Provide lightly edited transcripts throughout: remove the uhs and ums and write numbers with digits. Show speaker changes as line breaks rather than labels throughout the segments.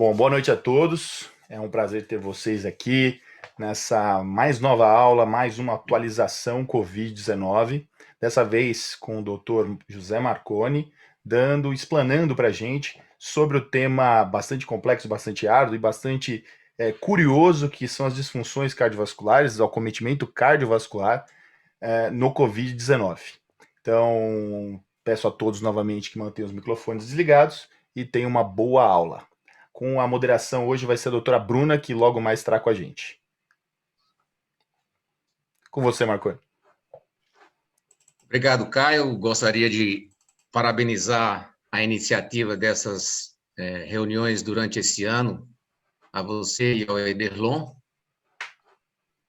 Bom, boa noite a todos. É um prazer ter vocês aqui nessa mais nova aula, mais uma atualização Covid-19. Dessa vez com o Dr. José Marconi, explanando para a gente sobre o tema bastante complexo, bastante árduo e bastante curioso, que são as disfunções cardiovasculares, o acometimento cardiovascular no Covid-19. Então, peço a todos novamente que mantenham os microfones desligados e tenham uma boa aula. Com a moderação hoje vai ser a doutora Bruna, que logo mais estará com a gente. Com você, Marconi.
Obrigado, Caio. Gostaria de parabenizar a iniciativa dessas reuniões durante esse ano, a você e ao Ederlon,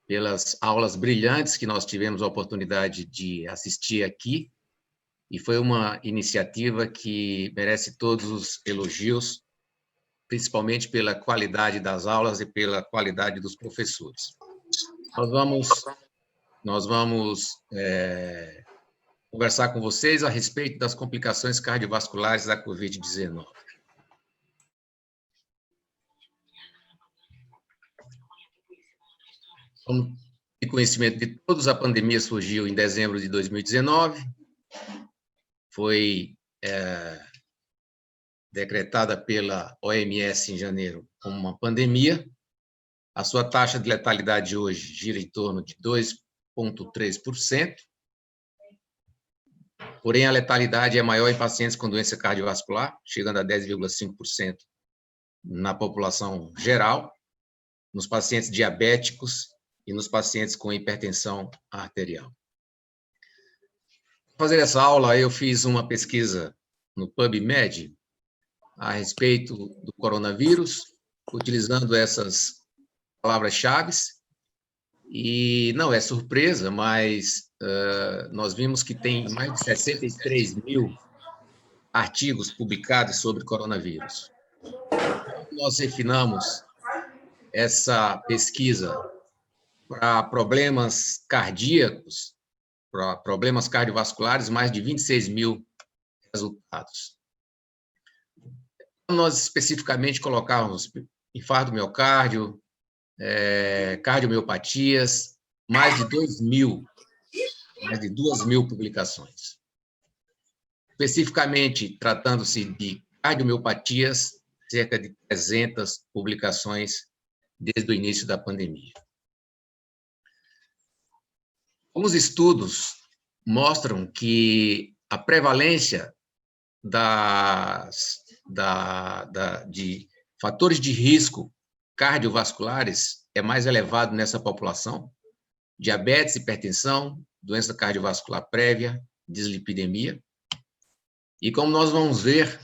pelas aulas brilhantes que nós tivemos a oportunidade de assistir aqui, e foi uma iniciativa que merece todos os elogios, principalmente pela qualidade das aulas e pela qualidade dos professores. Nós vamos conversar com vocês a respeito das complicações cardiovasculares da Covid-19. Como de conhecimento de todos, a pandemia surgiu em dezembro de 2019, foi decretada pela OMS em janeiro como uma pandemia. A sua taxa de letalidade hoje gira em torno de 2,3%, porém a letalidade é maior em pacientes com doença cardiovascular, chegando a 10,5% na população geral, nos pacientes diabéticos e nos pacientes com hipertensão arterial. Para fazer essa aula, eu fiz uma pesquisa no PubMed a respeito do coronavírus, utilizando essas palavras-chave, e não é surpresa, mas nós vimos que tem mais de 63 mil artigos publicados sobre coronavírus. Nós refinamos essa pesquisa para problemas cardíacos, para problemas cardiovasculares, mais de 26 mil resultados. Nós especificamente colocávamos infarto do miocárdio, cardiomiopatias, mais de 2 mil publicações. Especificamente, tratando-se de cardiomiopatias, cerca de 300 publicações desde o início da pandemia. Alguns estudos mostram que a prevalência de fatores de risco cardiovasculares é mais elevado nessa população: diabetes, hipertensão, doença cardiovascular prévia, dislipidemia. E como nós vamos ver,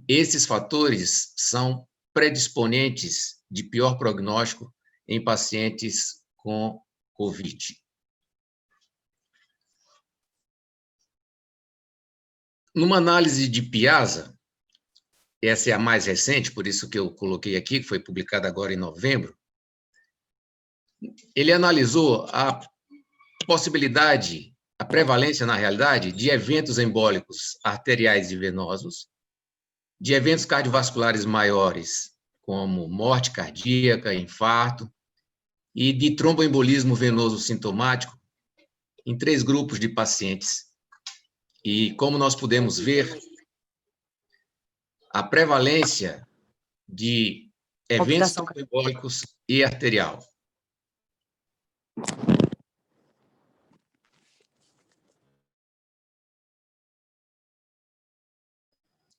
esses fatores são predisponentes de pior prognóstico em pacientes com COVID. Numa análise de Piazza, essa é a mais recente, por isso que eu coloquei aqui, que foi publicada agora em novembro, ele analisou a possibilidade, a prevalência, na realidade, de eventos embólicos arteriais e venosos, de eventos cardiovasculares maiores, como morte cardíaca, infarto, e de tromboembolismo venoso sintomático, em 3 grupos de pacientes. E, como nós podemos ver, a prevalência de eventos tromboembólicos e arterial.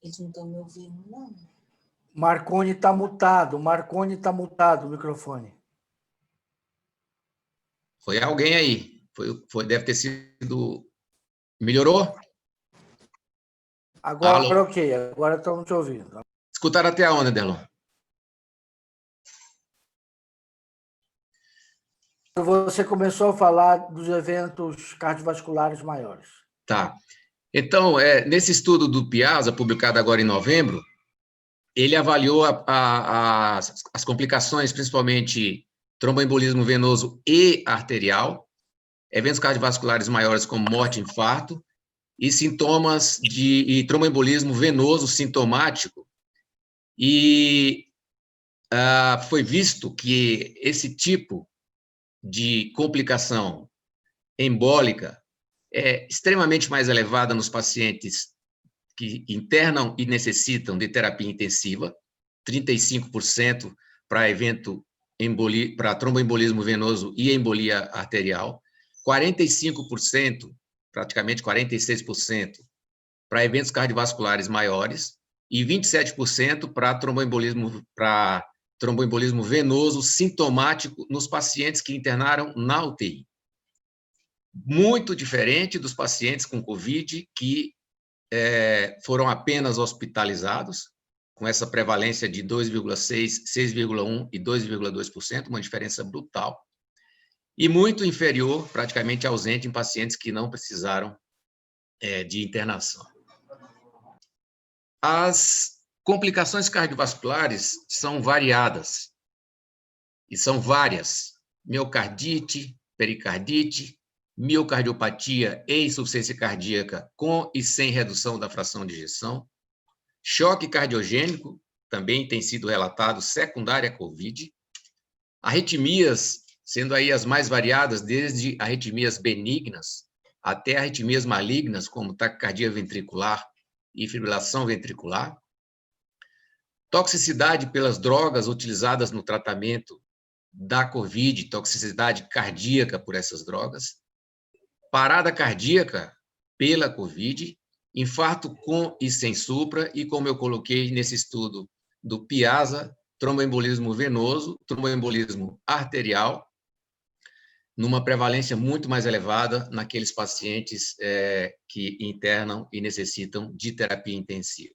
Eles não estão me ouvindo, não.
Marconi está mutado o microfone.
Foi alguém aí. Deve ter sido... Melhorou?
Agora, alô? Ok, agora estamos te ouvindo.
Escutaram até onde, Delon?
Você começou a falar dos eventos cardiovasculares maiores.
Tá. Então, nesse estudo do Piazza, publicado agora em novembro, ele avaliou as complicações, principalmente tromboembolismo venoso e arterial, eventos cardiovasculares maiores como morte e infarto, e sintomas de tromboembolismo venoso sintomático, e foi visto que esse tipo de complicação embólica é extremamente mais elevada nos pacientes que internam e necessitam de terapia intensiva, 35% para para tromboembolismo venoso e embolia arterial, 45%, praticamente 46%, para eventos cardiovasculares maiores e 27% para tromboembolismo venoso sintomático nos pacientes que internaram na UTI. Muito diferente dos pacientes com COVID que foram apenas hospitalizados, com essa prevalência de 2,6%, 6,1% e 2,2%, uma diferença brutal, e muito inferior, praticamente ausente, em pacientes que não precisaram de internação. As complicações cardiovasculares são variadas, e são várias: miocardite, pericardite, miocardiopatia e insuficiência cardíaca com e sem redução da fração de ejeção, choque cardiogênico, também tem sido relatado, secundária à COVID, arritmias, sendo aí as mais variadas, desde arritmias benignas até arritmias malignas, como taquicardia ventricular e fibrilação ventricular, toxicidade pelas drogas utilizadas no tratamento da COVID, toxicidade cardíaca por essas drogas, parada cardíaca pela COVID, infarto com e sem supra, e como eu coloquei nesse estudo do Piazza, tromboembolismo venoso, tromboembolismo arterial, numa prevalência muito mais elevada naqueles pacientes que internam e necessitam de terapia intensiva.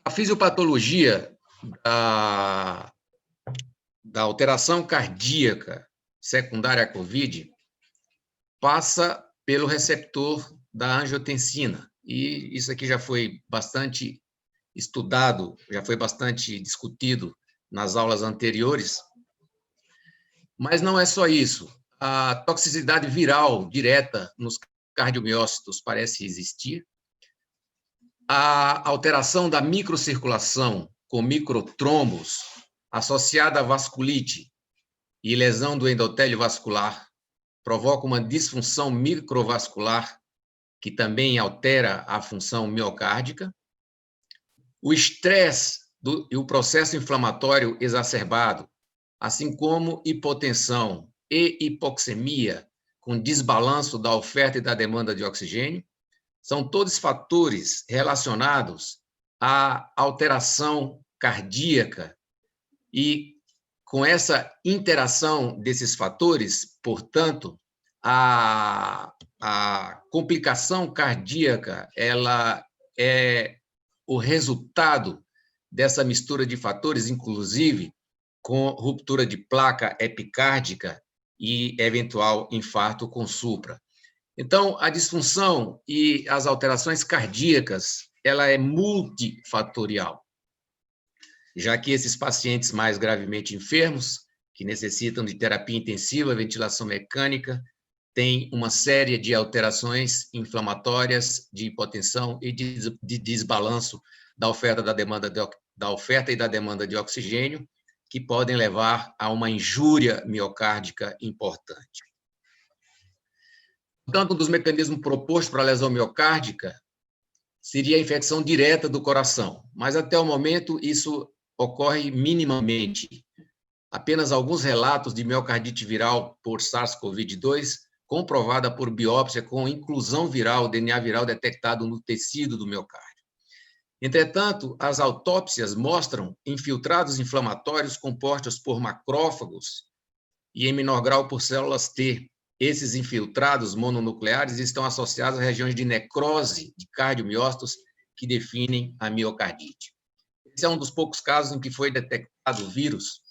A fisiopatologia da alteração cardíaca secundária à COVID passa pelo receptor da angiotensina, e isso aqui já foi bastante estudado, já foi bastante discutido nas aulas anteriores, mas não é só isso. A toxicidade viral direta nos cardiomiócitos parece existir, a alteração da microcirculação com microtrombos associada à vasculite e lesão do endotélio vascular provoca uma disfunção microvascular que também altera a função miocárdica. O estresse e o processo inflamatório exacerbado, assim como hipotensão e hipoxemia com desbalanço da oferta e da demanda de oxigênio, são todos fatores relacionados à alteração cardíaca, e com essa interação desses fatores, portanto, a complicação cardíaca ela é o resultado dessa mistura de fatores, inclusive com ruptura de placa epicárdica e eventual infarto com supra. Então, a disfunção e as alterações cardíacas, ela é multifatorial, já que esses pacientes mais gravemente enfermos, que necessitam de terapia intensiva, ventilação mecânica, têm uma série de alterações inflamatórias, de hipotensão e de desbalanço da oferta e da demanda de oxigênio, que podem levar a uma injúria miocárdica importante. Portanto, um dos mecanismos propostos para a lesão miocárdica seria a infecção direta do coração, mas até o momento isso ocorre minimamente. Apenas alguns relatos de miocardite viral por SARS-CoV-2, comprovada por biópsia com inclusão viral, DNA viral detectado no tecido do miocárdio. Entretanto, as autópsias mostram infiltrados inflamatórios compostos por macrófagos e, em menor grau, por células T. Esses infiltrados mononucleares estão associados a regiões de necrose de cardiomiócitos que definem a miocardite. Esse é um dos poucos casos em que foi detectado vírus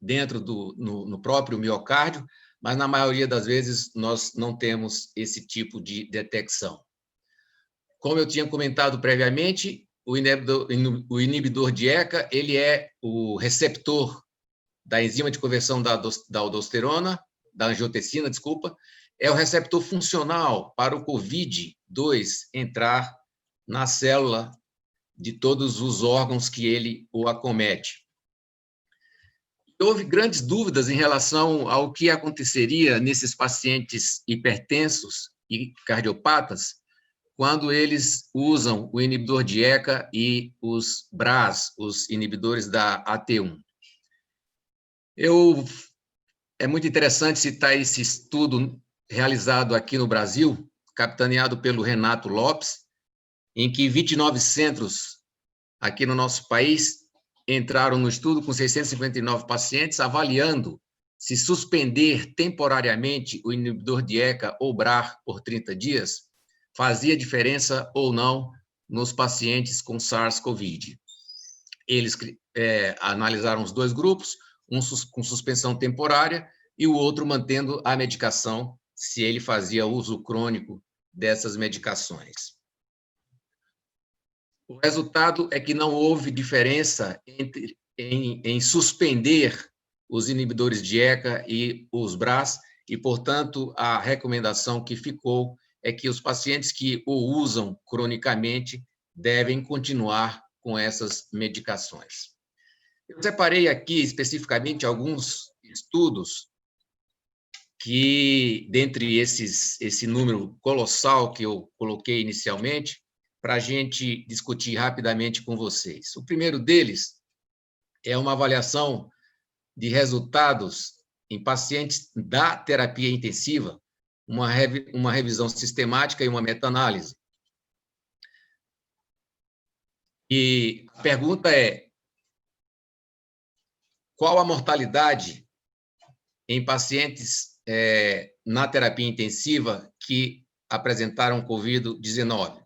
dentro no próprio miocárdio, mas na maioria das vezes nós não temos esse tipo de detecção. Como eu tinha comentado previamente, o inibidor de ECA, ele é o receptor da enzima de conversão da aldosterona, da angiotensina, desculpa, é o receptor funcional para o COVID-2 entrar na célula de todos os órgãos que ele o acomete. Houve grandes dúvidas em relação ao que aconteceria nesses pacientes hipertensos e cardiopatas quando eles usam o inibidor de ECA e os BRAS, os inibidores da AT1. É muito interessante citar esse estudo realizado aqui no Brasil, capitaneado pelo Renato Lopes, em que 29 centros aqui no nosso país entraram no estudo com 659 pacientes, avaliando se suspender temporariamente o inibidor de ECA ou BRAF por 30 dias fazia diferença ou não nos pacientes com SARS-CoV. Eles analisaram os dois grupos, um com suspensão temporária e o outro mantendo a medicação, se ele fazia uso crônico dessas medicações. O resultado é que não houve diferença em suspender os inibidores de ECA e os BRAS, e, portanto, a recomendação que ficou é que os pacientes que o usam cronicamente devem continuar com essas medicações. Eu separei aqui especificamente alguns estudos que, dentre esse número colossal que eu coloquei inicialmente, para a gente discutir rapidamente com vocês. O primeiro deles é uma avaliação de resultados em pacientes da terapia intensiva, uma revisão sistemática e uma meta-análise. E a pergunta é: qual a mortalidade em pacientes na terapia intensiva que apresentaram COVID-19?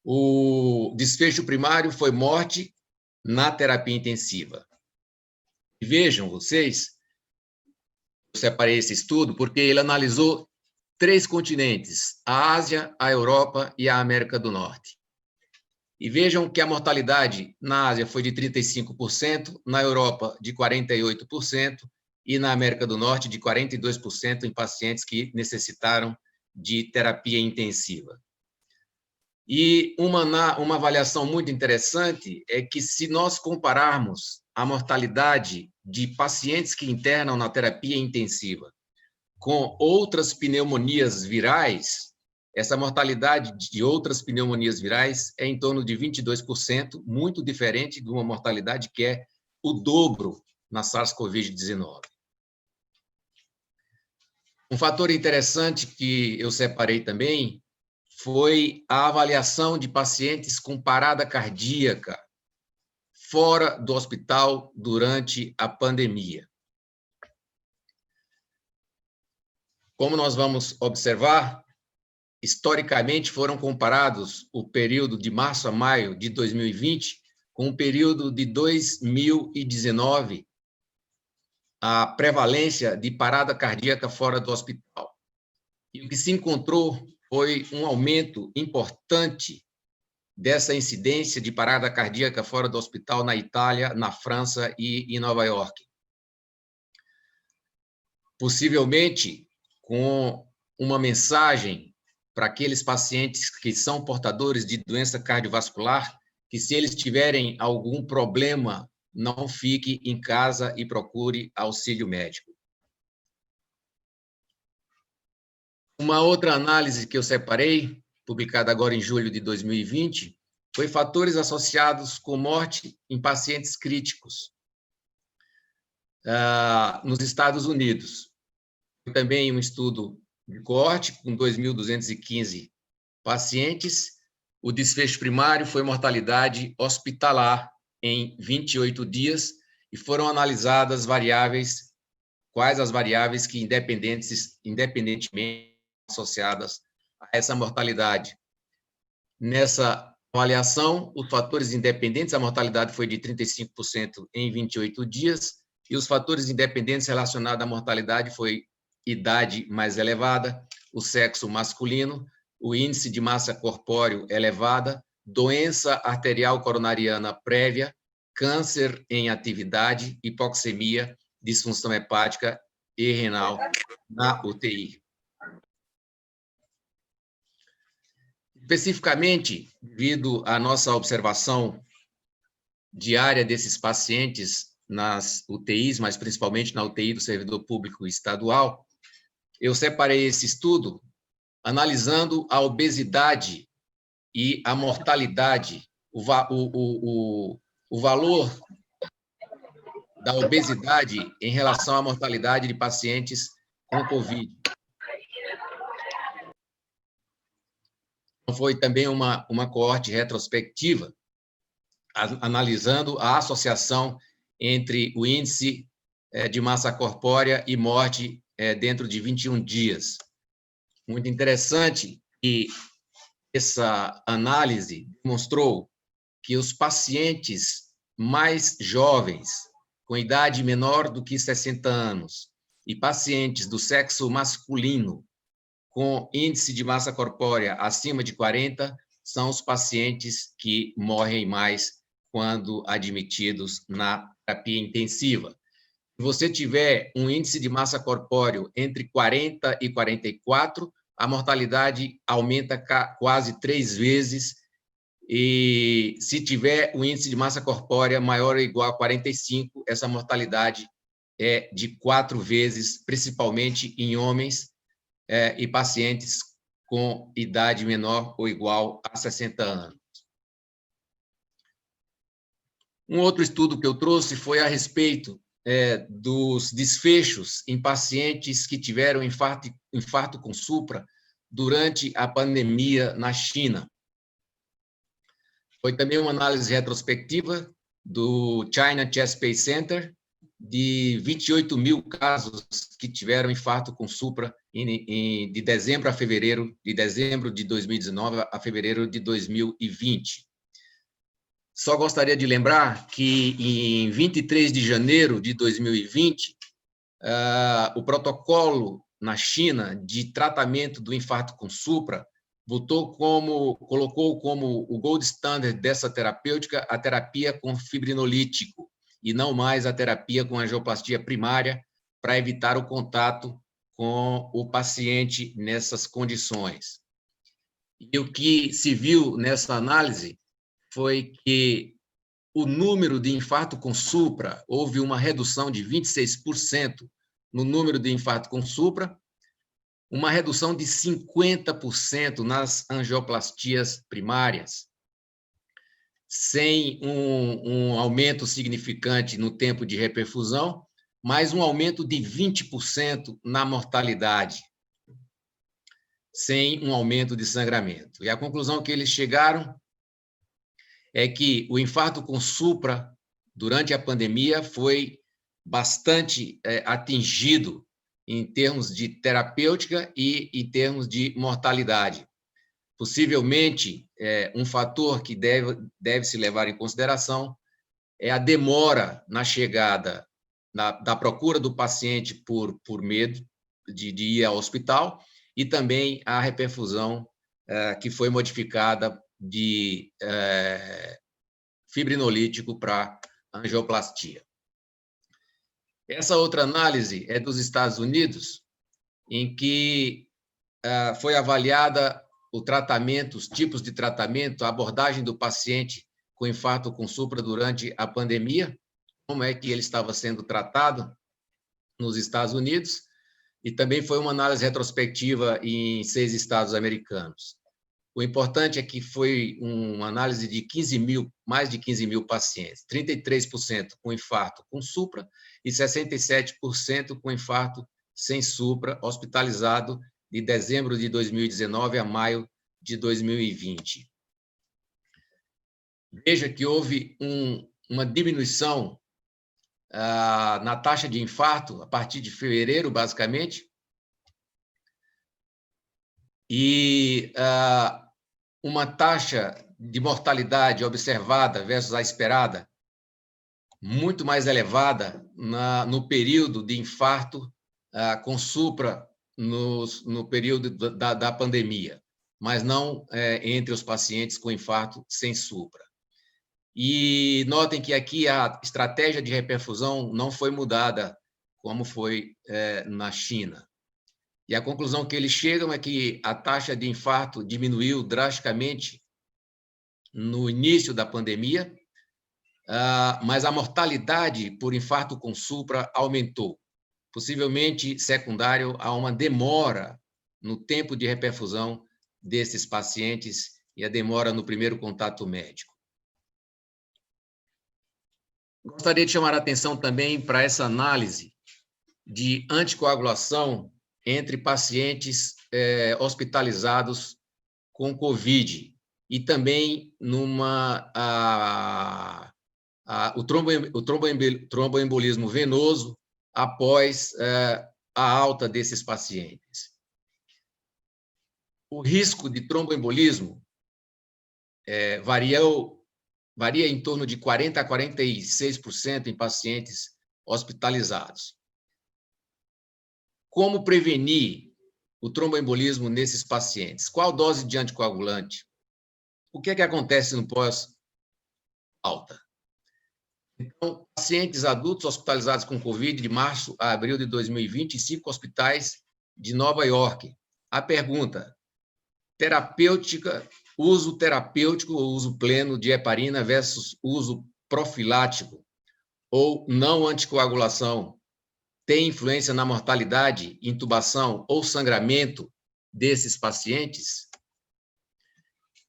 O desfecho primário foi morte na terapia intensiva. E vejam vocês, eu separei esse estudo porque ele analisou 3 continentes, a Ásia, a Europa e a América do Norte. E vejam que a mortalidade na Ásia foi de 35%, na Europa de 48% e na América do Norte de 42% em pacientes que necessitaram de terapia intensiva. E uma avaliação muito interessante é que, se nós compararmos a mortalidade de pacientes que internam na terapia intensiva com outras pneumonias virais, essa mortalidade de outras pneumonias virais é em torno de 22%, muito diferente de uma mortalidade que é o dobro na SARS-CoV-19. Um fator interessante que eu separei também foi a avaliação de pacientes com parada cardíaca fora do hospital durante a pandemia. Como nós vamos observar, historicamente foram comparados o período de março a maio de 2020 com o período de 2019, a prevalência de parada cardíaca fora do hospital. E o que se encontrou foi um aumento importante dessa incidência de parada cardíaca fora do hospital na Itália, na França e em Nova York. Possivelmente com uma mensagem para aqueles pacientes que são portadores de doença cardiovascular, que, se eles tiverem algum problema, não fique em casa e procure auxílio médico. Uma outra análise que eu separei, publicada agora em julho de 2020, foi fatores associados com morte em pacientes críticos nos Estados Unidos. Foi também um estudo de coorte com 2.215 pacientes. O desfecho primário foi mortalidade hospitalar em 28 dias e foram analisadas quais as variáveis que independentemente associadas a essa mortalidade. Nessa avaliação, os fatores independentes, a mortalidade foi de 35% em 28 dias, e os fatores independentes relacionados à mortalidade foi idade mais elevada, o sexo masculino, o índice de massa corpóreo elevada, doença arterial coronariana prévia, câncer em atividade, hipoxemia, disfunção hepática e renal na UTI. Especificamente, devido à nossa observação diária desses pacientes nas UTIs, mas principalmente na UTI do servidor público estadual, eu separei esse estudo analisando a obesidade e a mortalidade, o valor da obesidade em relação à mortalidade de pacientes com Covid. Foi também uma coorte retrospectiva, analisando a associação entre o índice de massa corpórea e morte dentro de 21 dias. Muito interessante que essa análise demonstrou que os pacientes mais jovens, com idade menor do que 60 anos, e pacientes do sexo masculino com índice de massa corpórea acima de 40, são os pacientes que morrem mais quando admitidos na terapia intensiva. Se você tiver um índice de massa corpóreo entre 40 e 44, a mortalidade aumenta quase 3 vezes, e se tiver um índice de massa corpórea maior ou igual a 45, essa mortalidade é de 4 vezes, principalmente em homens e pacientes com idade menor ou igual a 60 anos. Um outro estudo que eu trouxe foi a respeito dos desfechos em pacientes que tiveram infarto com supra durante a pandemia na China. Foi também uma análise retrospectiva do China Chest Pain Center, de 28 mil casos que tiveram infarto com supra de dezembro a fevereiro, de dezembro de 2019 a fevereiro de 2020. Só gostaria de lembrar que, em 23 de janeiro de 2020, o protocolo na China de tratamento do infarto com supra colocou como o gold standard dessa terapêutica a terapia com fibrinolítico, e não mais a terapia com angioplastia primária, para evitar o contato com o paciente nessas condições. E o que se viu nessa análise foi que o número de infarto com supra, houve uma redução de 26% no número de infarto com supra, uma redução de 50% nas angioplastias primárias, sem um aumento significante no tempo de reperfusão, mas um aumento de 20% na mortalidade, sem um aumento de sangramento. E a conclusão que eles chegaram é que o infarto com supra, durante a pandemia, foi bastante atingido em termos de terapêutica e em termos de mortalidade. Possivelmente, um fator que deve se levar em consideração é a demora na chegada da procura do paciente por medo de ir ao hospital, e também a reperfusão que foi modificada de fibrinolítico para angioplastia. Essa outra análise é dos Estados Unidos, em que foi avaliada o tratamento, os tipos de tratamento, a abordagem do paciente com infarto com supra durante a pandemia, como é que ele estava sendo tratado nos Estados Unidos, e também foi uma análise retrospectiva em 6 estados americanos. O importante é que foi uma análise de mais de 15 mil pacientes, 33% com infarto com supra e 67% com infarto sem supra, hospitalizado de dezembro de 2019 a maio de 2020. Veja que houve uma diminuição na taxa de infarto a partir de fevereiro, basicamente, e uma taxa de mortalidade observada versus a esperada muito mais elevada no período de infarto com supra no período da pandemia, mas não entre os pacientes com infarto sem supra. E notem que aqui a estratégia de reperfusão não foi mudada como foi na China. E a conclusão que eles chegam é que a taxa de infarto diminuiu drasticamente no início da pandemia, mas a mortalidade por infarto com supra aumentou, possivelmente secundário a uma demora no tempo de reperfusão desses pacientes e a demora no primeiro contato médico. Gostaria de chamar a atenção também para essa análise de anticoagulação entre pacientes hospitalizados com COVID e também o tromboembolismo venoso após a alta desses pacientes. O risco de tromboembolismo varia em torno de 40% a 46% em pacientes hospitalizados. Como prevenir o tromboembolismo nesses pacientes? Qual dose de anticoagulante? O que é que acontece no pós-alta? Então, pacientes adultos hospitalizados com COVID de março a abril de 2020 em 5 hospitais de Nova York. A pergunta: uso terapêutico ou uso pleno de heparina versus uso profilático ou não anticoagulação tem influência na mortalidade, intubação ou sangramento desses pacientes?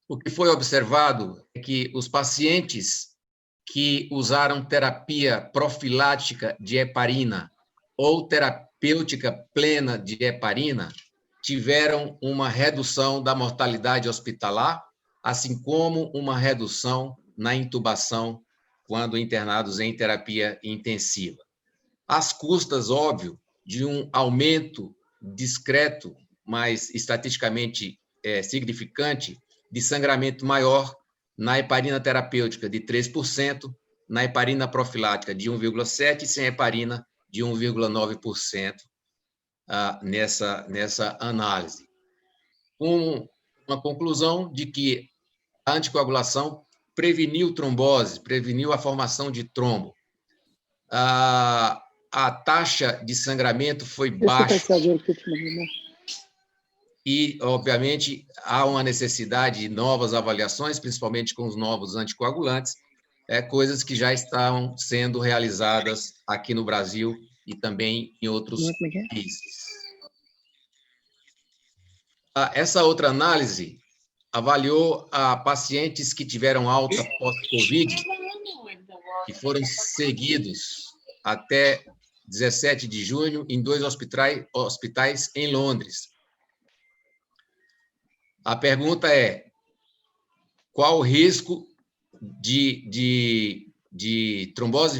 O que foi observado é que os pacientes que usaram terapia profilática de heparina ou terapêutica plena de heparina tiveram uma redução da mortalidade hospitalar, assim como uma redução na intubação quando internados em terapia intensiva. Às custas, óbvio, de um aumento discreto, mas estatisticamente significante, de sangramento maior na heparina terapêutica de 3%, na heparina profilática de 1,7% e sem heparina de 1,9% nessa análise. Uma conclusão de que a anticoagulação preveniu trombose, preveniu a formação de trombo. A taxa de sangramento foi baixa. E, obviamente, há uma necessidade de novas avaliações, principalmente com os novos anticoagulantes, coisas que já estão sendo realizadas aqui no Brasil e também em outros países. Essa outra análise avaliou pacientes que tiveram alta pós-Covid, que foram seguidos até 17 de junho em 2 hospitais em Londres. A pergunta é: qual o risco de trombose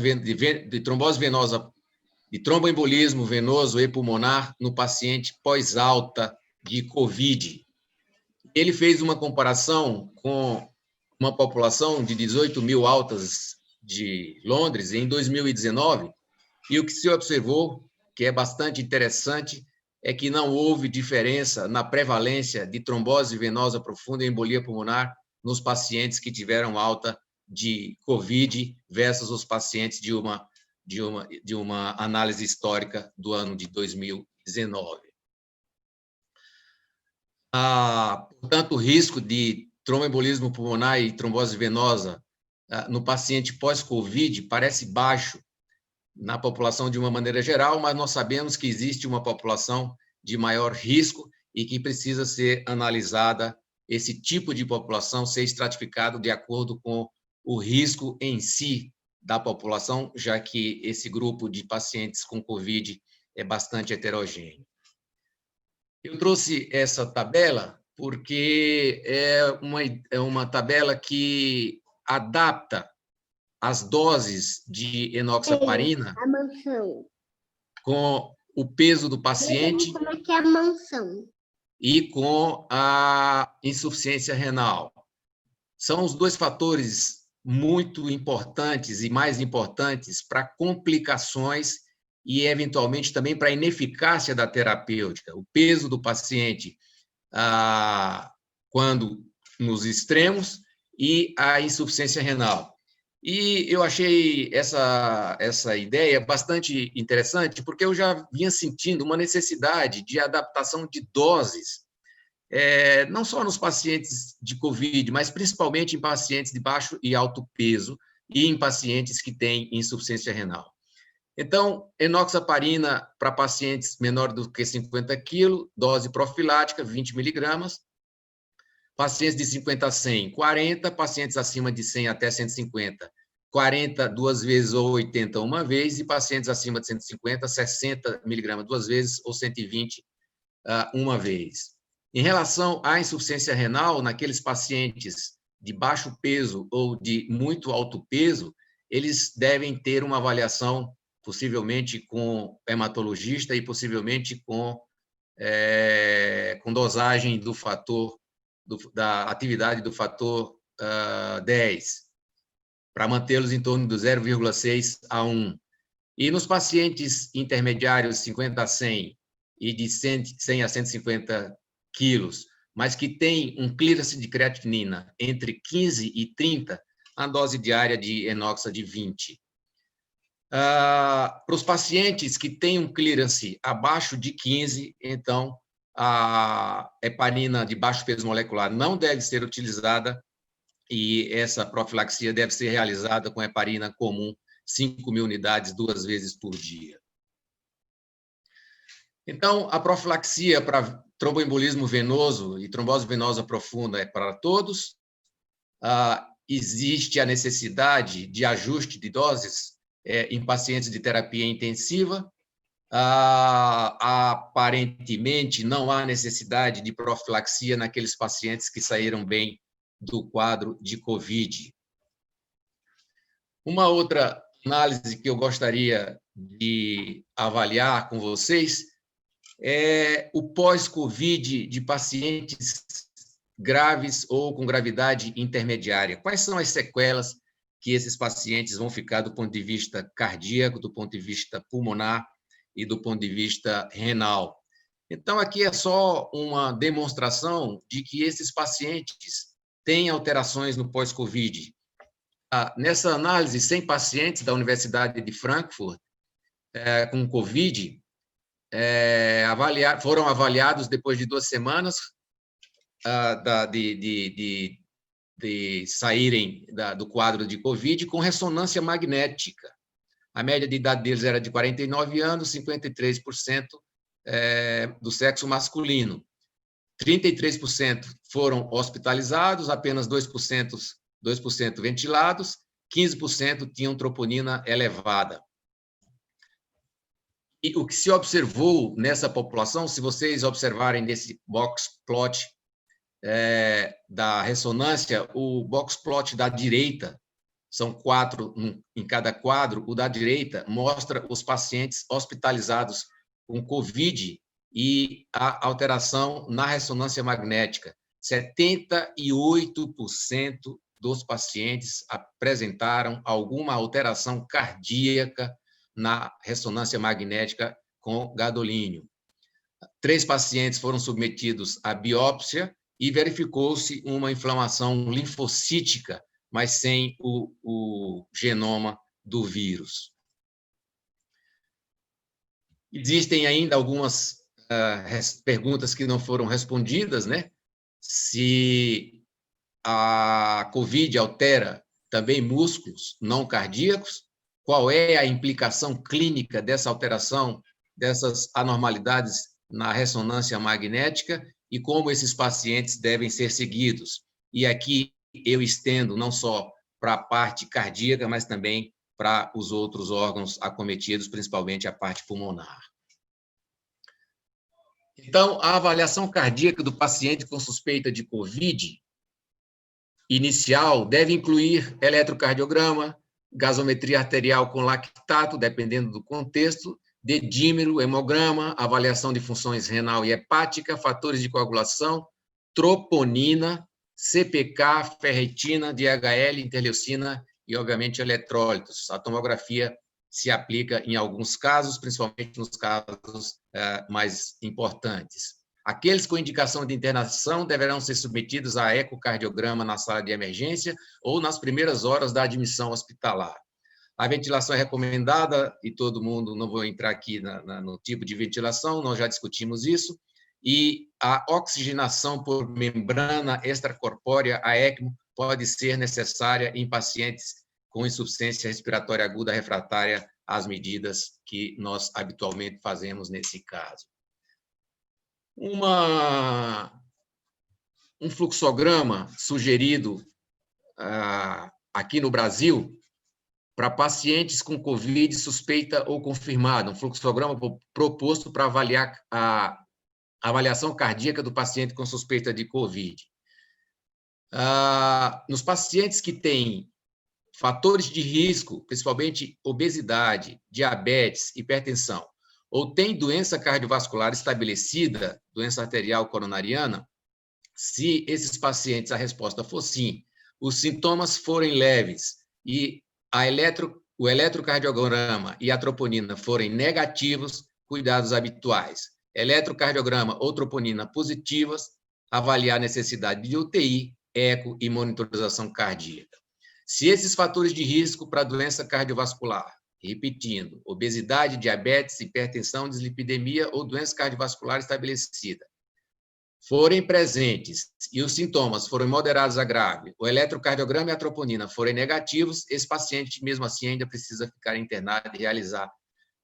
venosa, de tromboembolismo venoso e pulmonar no paciente pós-alta de COVID? Ele fez uma comparação com uma população de 18 mil altas de Londres em 2019, e o que se observou, que é bastante interessante, é que não houve diferença na prevalência de trombose venosa profunda e embolia pulmonar nos pacientes que tiveram alta de COVID versus os pacientes de uma análise histórica do ano de 2019. Portanto, o risco de tromboembolismo pulmonar e trombose venosa no paciente pós-COVID parece baixo na população de uma maneira geral, mas nós sabemos que existe uma população de maior risco e que precisa ser analisada, esse tipo de população ser estratificado de acordo com o risco em si da população, já que esse grupo de pacientes com COVID é bastante heterogêneo. Eu trouxe essa tabela porque é uma tabela que adapta as doses de enoxaparina com o peso do paciente e com a insuficiência renal. São os 2 fatores muito importantes e mais importantes para complicações e, eventualmente, também para a ineficácia da terapêutica. O peso do paciente quando nos extremos e a insuficiência renal. E eu achei essa ideia bastante interessante, porque eu já vinha sentindo uma necessidade de adaptação de doses, não só nos pacientes de COVID, mas principalmente em pacientes de baixo e alto peso e em pacientes que têm insuficiência renal. Então, enoxaparina para pacientes menores do que 50 quilos, dose profilática, 20 miligramas. Pacientes de 50 a 100, 40. Pacientes acima de 100 até 150, 40 duas vezes ou 80 uma vez. E pacientes acima de 150, 60 miligramas duas vezes ou 120 uma vez. Em relação à insuficiência renal, naqueles pacientes de baixo peso ou de muito alto peso, eles devem ter uma avaliação possivelmente com hematologista e possivelmente com dosagem do fator, da atividade do fator 10, para mantê-los em torno do 0,6 a 1. E nos pacientes intermediários 50 a 100 e de 100 a 150 quilos, mas que tem um clearance de creatinina entre 15 e 30, a dose diária de enoxa de 20. Para os pacientes que têm um clearance abaixo de 15, então, a heparina de baixo peso molecular não deve ser utilizada e essa profilaxia deve ser realizada com heparina comum, 5.000 unidades, 2 vezes por dia. Então, a profilaxia para tromboembolismo venoso e trombose venosa profunda é para todos. Existe a necessidade de ajuste de doses em pacientes de terapia intensiva. Aparentemente, não há necessidade de profilaxia naqueles pacientes que saíram bem do quadro de COVID. Uma outra análise que eu gostaria de avaliar com vocês é o pós-COVID de pacientes graves ou com gravidade intermediária. Quais são as sequelas que esses pacientes vão ficar do ponto de vista cardíaco, do ponto de vista pulmonar e do ponto de vista renal? Então, aqui é só uma demonstração de que esses pacientes têm alterações no pós-COVID. Nessa análise, 100 pacientes da Universidade de Frankfurt com COVID foram avaliados depois de 2 semanas de saírem do quadro de COVID com ressonância magnética. A média de idade deles era de 49 anos, 53% do sexo masculino. 33% foram hospitalizados, apenas 2% ventilados, 15% tinham troponina elevada. E o que se observou nessa população, se vocês observarem nesse box plot da ressonância, o box plot da direita, são 4 em cada quadro, o da direita mostra os pacientes hospitalizados com COVID e a alteração na ressonância magnética. 78% dos pacientes apresentaram alguma alteração cardíaca na ressonância magnética com gadolínio. 3 pacientes foram submetidos à biópsia e verificou-se uma inflamação linfocítica, mas sem o genoma do vírus. Existem ainda algumas perguntas que não foram respondidas, né? Se a COVID altera também músculos não cardíacos, qual é a implicação clínica dessa alteração, dessas anormalidades na ressonância magnética e como esses pacientes devem ser seguidos. E aqui eu estendo não só para a parte cardíaca, mas também para os outros órgãos acometidos, principalmente a parte pulmonar. Então, a avaliação cardíaca do paciente com suspeita de COVID inicial deve incluir eletrocardiograma, gasometria arterial com lactato, dependendo do contexto, dedímero, hemograma, avaliação de funções renal e hepática, fatores de coagulação, troponina, CPK, ferritina, DHL, interleucina e, obviamente, eletrólitos. A tomografia se aplica em alguns casos, principalmente nos casos mais importantes. Aqueles com indicação de internação deverão ser submetidos a ecocardiograma na sala de emergência ou nas primeiras horas da admissão hospitalar. A ventilação é recomendada, e todo mundo, não vou entrar aqui no tipo de ventilação, nós já discutimos isso, e a oxigenação por membrana extracorpórea, a ECMO, pode ser necessária em pacientes com insuficiência respiratória aguda refratária às medidas que nós habitualmente fazemos nesse caso. Um fluxograma sugerido aqui no Brasil para pacientes com COVID suspeita ou confirmada, um fluxograma proposto para avaliar a avaliação cardíaca do paciente com suspeita de COVID. Nos pacientes que têm fatores de risco, principalmente obesidade, diabetes, hipertensão, ou têm doença cardiovascular estabelecida, doença arterial coronariana, se esses pacientes a resposta for sim, os sintomas forem leves e o eletrocardiograma e a troponina forem negativos, cuidados habituais. Eletrocardiograma ou troponina positivas, avaliar a necessidade de UTI, eco e monitorização cardíaca. Se esses fatores de risco para doença cardiovascular, repetindo, obesidade, diabetes, hipertensão, dislipidemia ou doença cardiovascular estabelecida, forem presentes e os sintomas forem moderados a grave, o eletrocardiograma e a troponina forem negativos, esse paciente, mesmo assim, ainda precisa ficar internado e realizar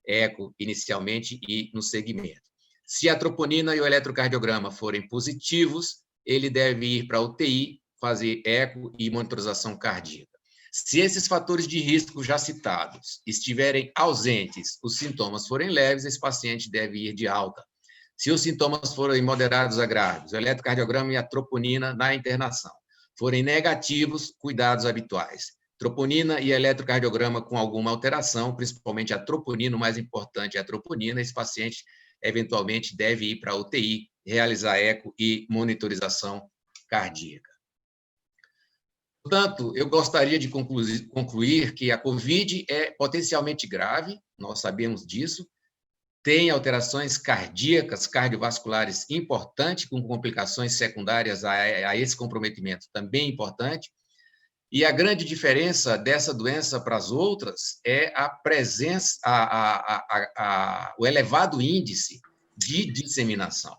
eco inicialmente e no segmento. Se a troponina e o eletrocardiograma forem positivos, ele deve ir para a UTI, fazer eco e monitorização cardíaca. Se esses fatores de risco já citados estiverem ausentes, os sintomas forem leves, esse paciente deve ir de alta. Se os sintomas forem moderados a graves, o eletrocardiograma e a troponina na internação forem negativos, cuidados habituais. Troponina e eletrocardiograma com alguma alteração, principalmente a troponina, o mais importante é a troponina, esse paciente eventualmente deve ir para a UTI, realizar eco e monitorização cardíaca. Portanto, eu gostaria de concluir que a COVID é potencialmente grave, nós sabemos disso, tem alterações cardíacas, cardiovasculares importantes, com complicações secundárias a esse comprometimento também importante, e a grande diferença dessa doença para as outras é a presença, o elevado índice de disseminação.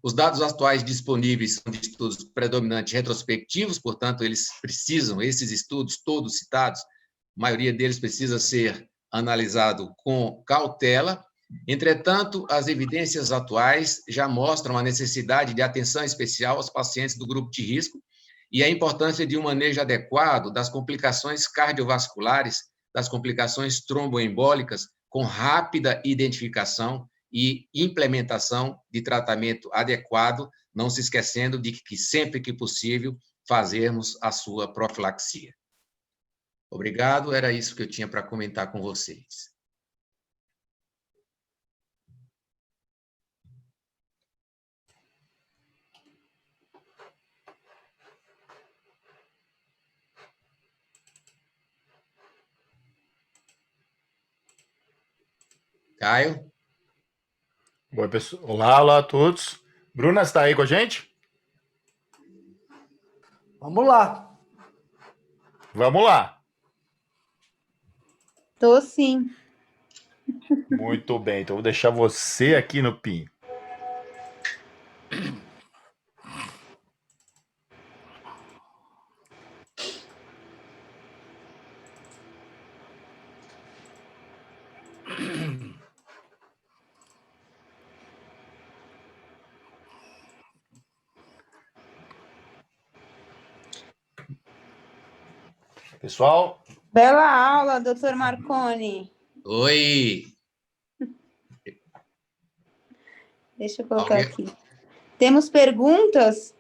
Os dados atuais disponíveis são de estudos predominantes retrospectivos, portanto, esses estudos todos citados, a maioria deles precisa ser analisado com cautela. Entretanto, as evidências atuais já mostram a necessidade de atenção especial aos pacientes do grupo de risco e a importância de um manejo adequado das complicações cardiovasculares, das complicações tromboembólicas, com rápida identificação e implementação de tratamento adequado, não se esquecendo de que sempre que possível fazermos a sua profilaxia. Obrigado, era isso que eu tinha para comentar com vocês. Caio?
Oi, pessoal. Olá a todos. Bruna, está aí com a gente?
Vamos lá.
Vamos lá.
Tô sim.
Muito bem, então vou deixar você aqui no PIN. Pessoal?
Bela aula, doutor Marconi.
Oi!
Deixa eu colocar aqui. Temos perguntas?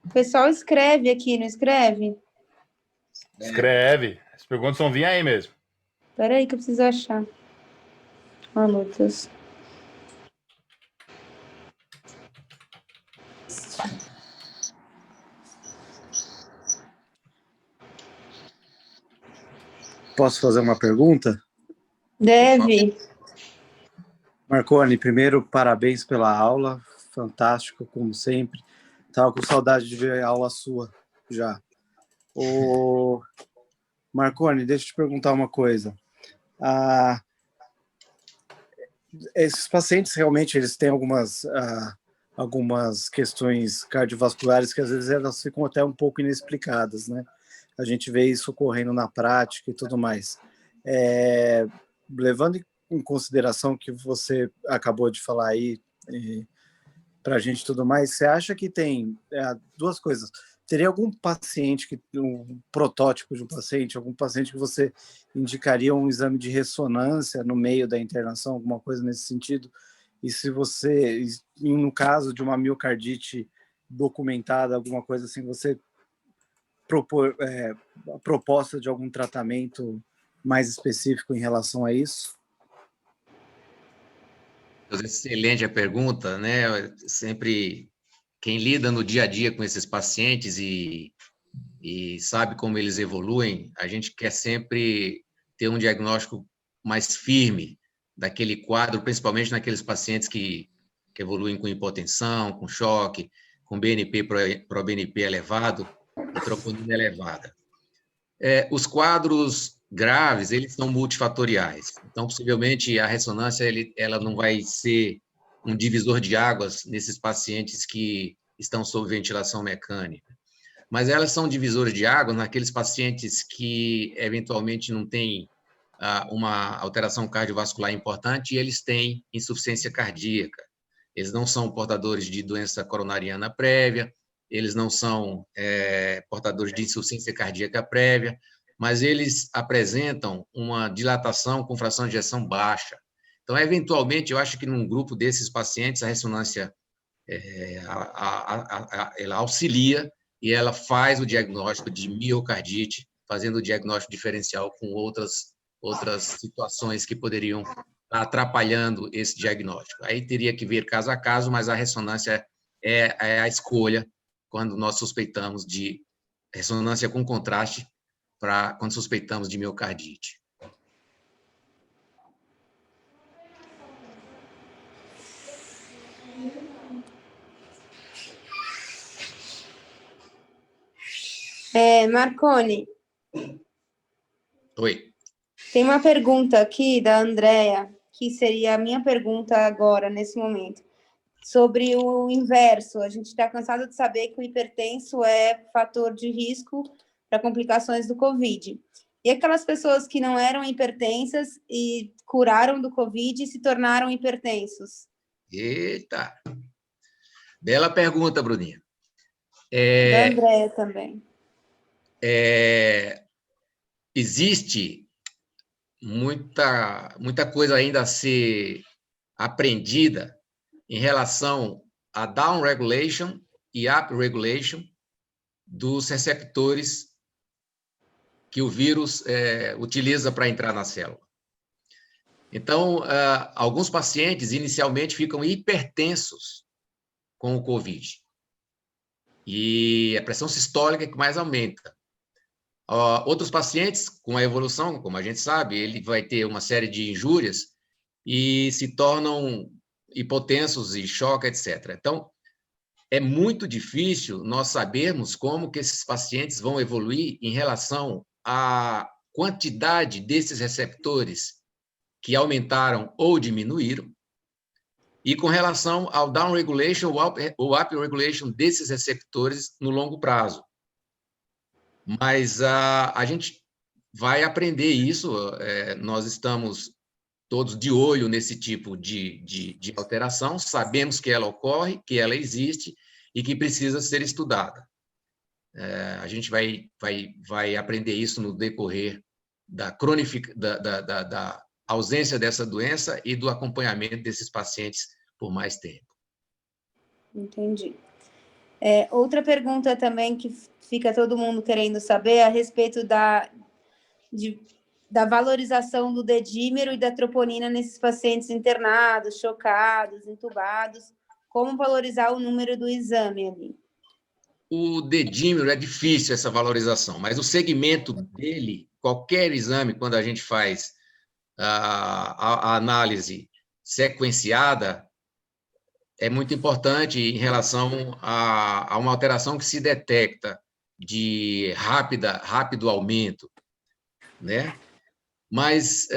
O pessoal escreve aqui, não escreve?
Escreve. As perguntas vão vir aí mesmo.
Espera aí que eu preciso achar. Oh, meu Deus.
Posso fazer uma pergunta?
Deve.
Marconi, primeiro, parabéns pela aula, fantástico, como sempre. Estava com saudade de ver a aula sua já. Ô, Marconi, deixa eu te perguntar uma coisa. Esses pacientes realmente eles têm algumas questões cardiovasculares que às vezes elas ficam até um pouco inexplicadas, né? A gente vê isso ocorrendo na prática e tudo mais. Levando em consideração que você acabou de falar aí para a gente e tudo mais, você acha que tem duas coisas? Teria algum paciente, um protótipo de um paciente, algum paciente que você indicaria um exame de ressonância no meio da internação, alguma coisa nesse sentido? E se você, no caso de uma miocardite documentada, alguma coisa assim, você propor a proposta de algum tratamento mais específico em relação a isso?
Excelente a pergunta, né? Sempre quem lida no dia a dia com esses pacientes e sabe como eles evoluem, a gente quer sempre ter um diagnóstico mais firme daquele quadro, principalmente naqueles pacientes que evoluem com hipotensão, com choque, com BNP, proBNP elevado e troponina elevada. Os quadros graves, eles são multifatoriais. Então, possivelmente, a ressonância ela não vai ser um divisor de águas nesses pacientes que estão sob ventilação mecânica. Mas elas são divisores de águas naqueles pacientes que, eventualmente, não têm uma alteração cardiovascular importante e eles têm insuficiência cardíaca. Eles não são portadores de doença coronariana prévia, eles não são portadores de insuficiência cardíaca prévia, mas eles apresentam uma dilatação com fração de ejeção baixa. Então, eventualmente, eu acho que num grupo desses pacientes, a ressonância ela auxilia e ela faz o diagnóstico de miocardite, fazendo o diagnóstico diferencial com outras situações que poderiam estar atrapalhando esse diagnóstico. Aí teria que ver caso a caso, mas a ressonância é a escolha quando nós suspeitamos de ressonância com contraste, quando suspeitamos de miocardite.
Marconi,
Oi.
tem uma pergunta aqui da Andrea, que seria a minha pergunta agora, nesse momento, sobre o inverso. A gente está cansado de saber que o hipertenso é fator de risco para complicações do Covid. E aquelas pessoas que não eram hipertensas e curaram do Covid e se tornaram hipertensos?
Eita! Bela pergunta, Bruninha.
Da Andrea também.
Existe muita coisa ainda a ser aprendida em relação a down regulation e up regulation dos receptores que o vírus utiliza para entrar na célula. Então, alguns pacientes inicialmente ficam hipertensos com o COVID. E a pressão sistólica é que mais aumenta. Outros pacientes, com a evolução, como a gente sabe, ele vai ter uma série de injúrias e se tornam hipotensos e choque, etc. Então, é muito difícil nós sabermos como que esses pacientes vão evoluir em relação à quantidade desses receptores que aumentaram ou diminuíram, e com relação ao down regulation ou up regulation desses receptores no longo prazo. Mas a gente vai aprender isso, nós estamos todos de olho nesse tipo de alteração, sabemos que ela ocorre, que ela existe e que precisa ser estudada. A gente vai aprender isso no decorrer da ausência dessa doença e do acompanhamento desses pacientes por mais tempo.
Entendi. Outra pergunta também que fica todo mundo querendo saber é a respeito da valorização do dedímero e da troponina nesses pacientes internados, chocados, entubados. Como valorizar o número do exame ali?
O dedímero é difícil essa valorização, mas o segmento dele, qualquer exame, quando a gente faz a análise sequenciada é muito importante em relação a uma alteração que se detecta de rápido aumento, né? Mas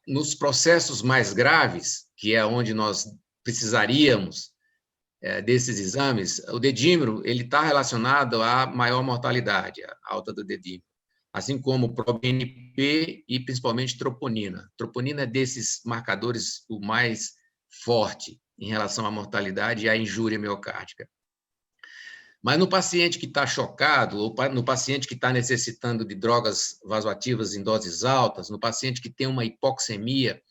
nos processos mais graves, que é onde nós precisaríamos desses exames, o dedímero ele está relacionado à maior mortalidade, a alta do dedímero, assim como o proBNP e principalmente troponina. Troponina é desses marcadores o mais forte em relação à mortalidade e à injúria miocárdica. Mas no paciente que está chocado, ou no paciente que está necessitando de drogas vasoativas em doses altas, no paciente que tem uma hipoxemia,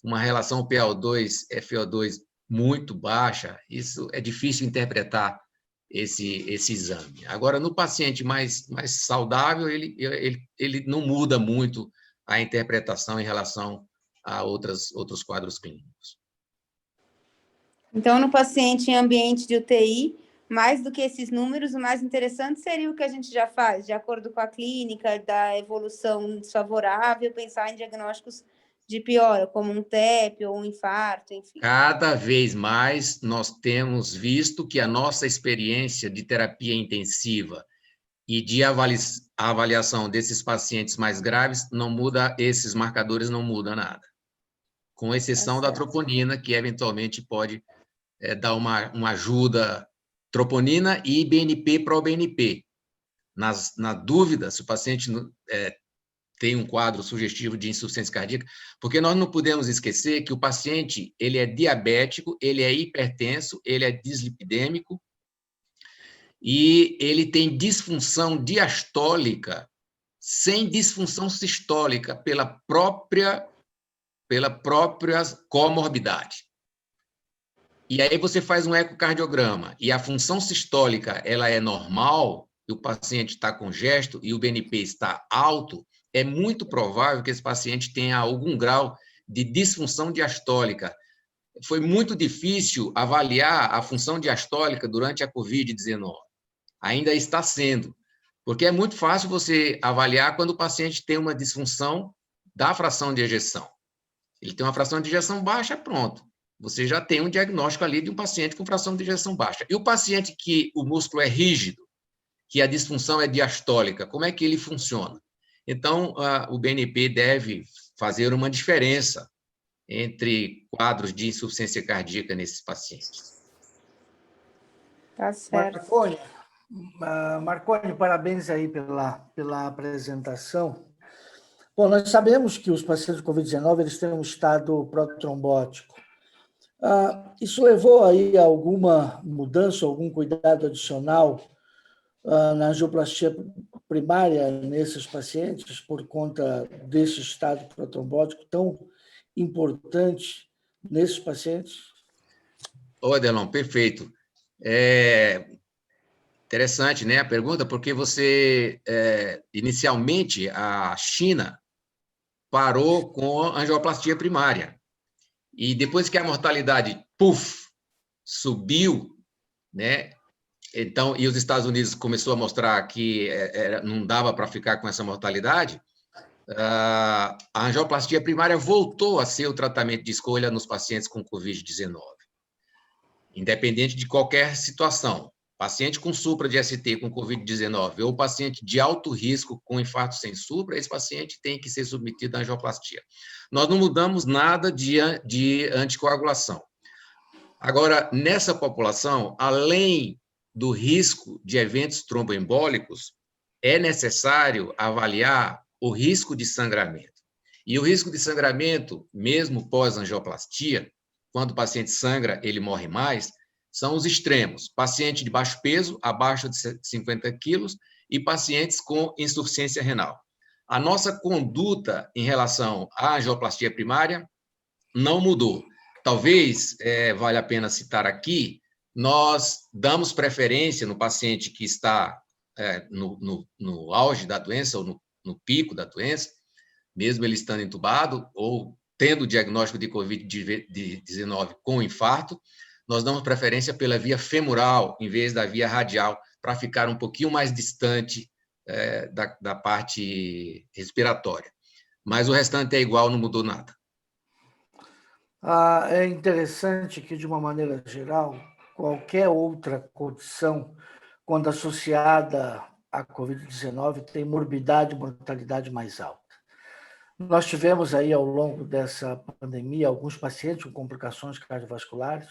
uma relação PaO2-FO2 muito baixa, isso é difícil interpretar esse exame. Agora, no paciente mais saudável, ele não muda muito a interpretação em relação a outros quadros clínicos.
Então, no paciente em ambiente de UTI, mais do que esses números, o mais interessante seria o que a gente já faz, de acordo com a clínica, da evolução desfavorável, pensar em diagnósticos de piora, como um TEP ou um infarto, enfim.
Cada vez mais nós temos visto que a nossa experiência de terapia intensiva e de avaliação desses pacientes mais graves não muda, esses marcadores não mudam nada, com exceção da troponina, que eventualmente pode dar uma ajuda, troponina e BNP proBNP. Na dúvida, se o paciente tem um quadro sugestivo de insuficiência cardíaca, porque nós não podemos esquecer que o paciente ele é diabético, ele é hipertenso, ele é dislipidêmico e ele tem disfunção diastólica sem disfunção sistólica pela própria comorbidade. E aí você faz um ecocardiograma e a função sistólica ela é normal, e o paciente está congesto e o BNP está alto, é muito provável que esse paciente tenha algum grau de disfunção diastólica. Foi muito difícil avaliar a função diastólica durante a COVID-19. Ainda está sendo, porque é muito fácil você avaliar quando o paciente tem uma disfunção da fração de ejeção. Ele tem uma fração de ejeção baixa, pronto. Você já tem um diagnóstico ali de um paciente com fração de ejeção baixa. E o paciente que o músculo é rígido, que a disfunção é diastólica, como é que ele funciona? Então, o BNP deve fazer uma diferença entre quadros de insuficiência cardíaca nesses pacientes.
Tá certo.
Marconi, parabéns aí pela apresentação. Bom, nós sabemos que os pacientes com Covid-19 eles têm um estado protrombótico. Isso levou aí a alguma mudança, algum cuidado adicional na angioplastia primária nesses pacientes por conta desse estado protrombótico tão importante nesses pacientes?
Ô, Adelon, perfeito. Interessante, né, a pergunta, porque você, inicialmente, a China parou com a angioplastia primária. E depois que a mortalidade, subiu, né? Então, e os Estados Unidos começou a mostrar que não dava para ficar com essa mortalidade, a angioplastia primária voltou a ser o tratamento de escolha nos pacientes com Covid-19. Independente de qualquer situação, paciente com supra de ST com Covid-19 ou paciente de alto risco com infarto sem supra, esse paciente tem que ser submetido à angioplastia. Nós não mudamos nada de anticoagulação. Agora, nessa população, além do risco de eventos tromboembólicos, é necessário avaliar o risco de sangramento. E o risco de sangramento, mesmo pós-angioplastia, quando o paciente sangra, ele morre mais, são os extremos. Paciente de baixo peso, abaixo de 50 quilos, e pacientes com insuficiência renal. A nossa conduta em relação à angioplastia primária não mudou. Talvez valha a pena citar aqui, nós damos preferência no paciente que está no auge da doença, ou no pico da doença, mesmo ele estando entubado, ou tendo o diagnóstico de Covid-19 com infarto, nós damos preferência pela via femoral, em vez da via radial, para ficar um pouquinho mais distante da parte respiratória. mas o restante é igual, não mudou nada.
É interessante que, de uma maneira geral, qualquer outra condição, quando associada à Covid-19, tem morbidade e mortalidade mais alta. Nós tivemos aí, ao longo dessa pandemia, alguns pacientes com complicações cardiovasculares,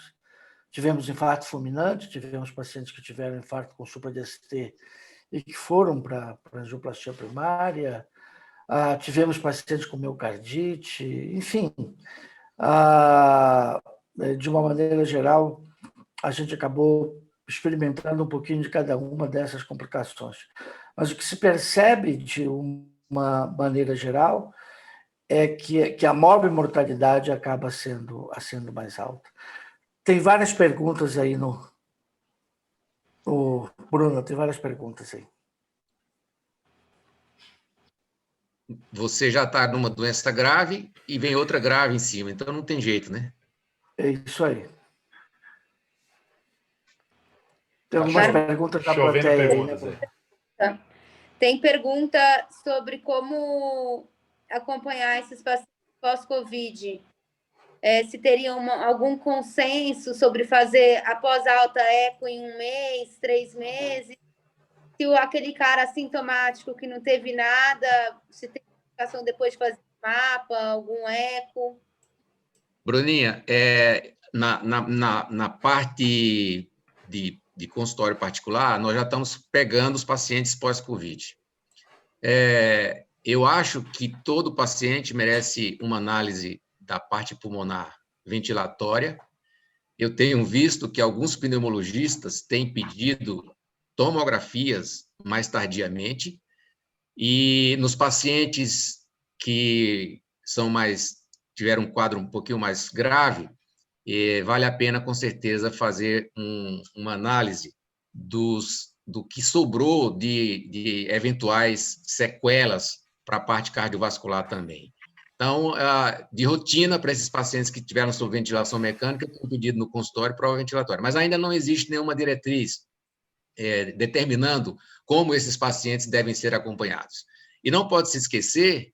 tivemos infarto fulminante, tivemos pacientes que tiveram infarto com supra-DST e que foram para angioplastia primária, tivemos pacientes com miocardite, enfim, de uma maneira geral, a gente acabou experimentando um pouquinho de cada uma dessas complicações. Mas o que se percebe, de uma maneira geral, é que a morbimortalidade acaba sendo mais alta. Tem várias perguntas aí Bruno, tem várias perguntas aí.
Você já está numa doença grave e vem outra grave em cima, então não tem jeito, né?
É isso aí. Tem algumas perguntas da plateia aí, né?
Tem pergunta sobre como acompanhar esses pacientes pós-Covid. Se teriam algum consenso sobre fazer após alta eco em 1 mês, 3 meses, se aquele cara assintomático que não teve nada, se tem indicação depois de fazer mapa, algum eco.
Bruninha, na parte de consultório particular, nós já estamos pegando os pacientes pós-Covid. Eu acho que todo paciente merece uma análise da parte pulmonar ventilatória. Eu tenho visto que alguns pneumologistas têm pedido tomografias mais tardiamente, e nos pacientes que tiveram um quadro um pouquinho mais grave, vale a pena, com certeza, fazer uma análise do que sobrou de eventuais sequelas para a parte cardiovascular também. Então, de rotina, para esses pacientes que tiveram sua ventilação mecânica, tem pedido no consultório prova ventilatória, mas ainda não existe nenhuma diretriz determinando como esses pacientes devem ser acompanhados. E não pode se esquecer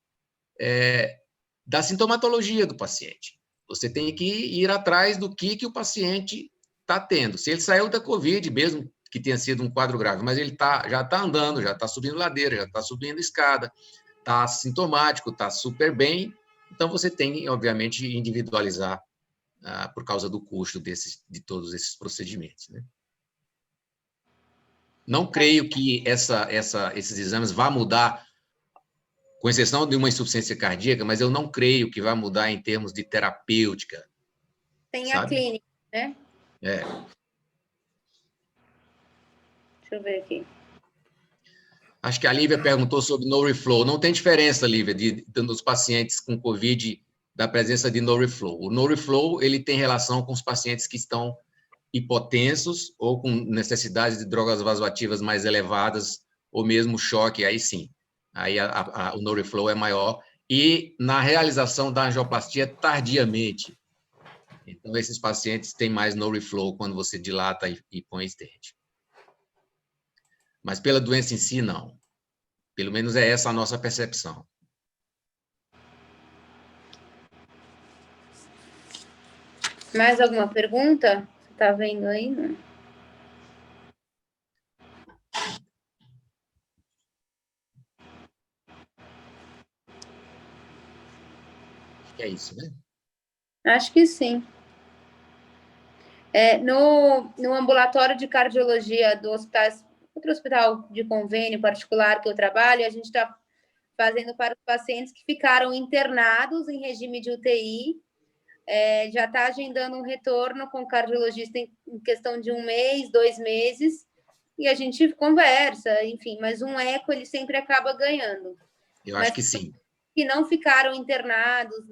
da sintomatologia do paciente. Você tem que ir atrás do que o paciente está tendo. Se ele saiu da Covid, mesmo que tenha sido um quadro grave, mas ele já está andando, já está subindo ladeira, já está subindo escada, está sintomático, está super bem, então você tem, obviamente, individualizar por causa do custo de todos esses procedimentos, né? Não creio que esses exames vá mudar, com exceção de uma insuficiência cardíaca, mas eu não creio que vá mudar em termos de terapêutica.
Tem
sabe?
A clínica, né?
Deixa
eu ver aqui.
Acho que a Lívia perguntou sobre no reflow. Não tem diferença, Lívia, dos pacientes com COVID, da presença de no reflow. O no reflow, ele tem relação com os pacientes que estão hipotensos ou com necessidade de drogas vasoativas mais elevadas, ou mesmo choque, aí sim. Aí o no reflow é maior. E na realização da angioplastia tardiamente. Então, esses pacientes têm mais no reflow quando você dilata e põe stent. Mas pela doença em si, não. Pelo menos é essa a nossa percepção.
Mais alguma pergunta? Você está vendo aí? Não?
É isso, né?
Acho que sim. No ambulatório de cardiologia do outro hospital de convênio particular que eu trabalho, a gente está fazendo para os pacientes que ficaram internados em regime de UTI, já está agendando um retorno com o cardiologista em questão de 1 mês, 2 meses, e a gente conversa, enfim, mas um eco ele sempre acaba ganhando.
Eu acho que sim.
Que não ficaram internados,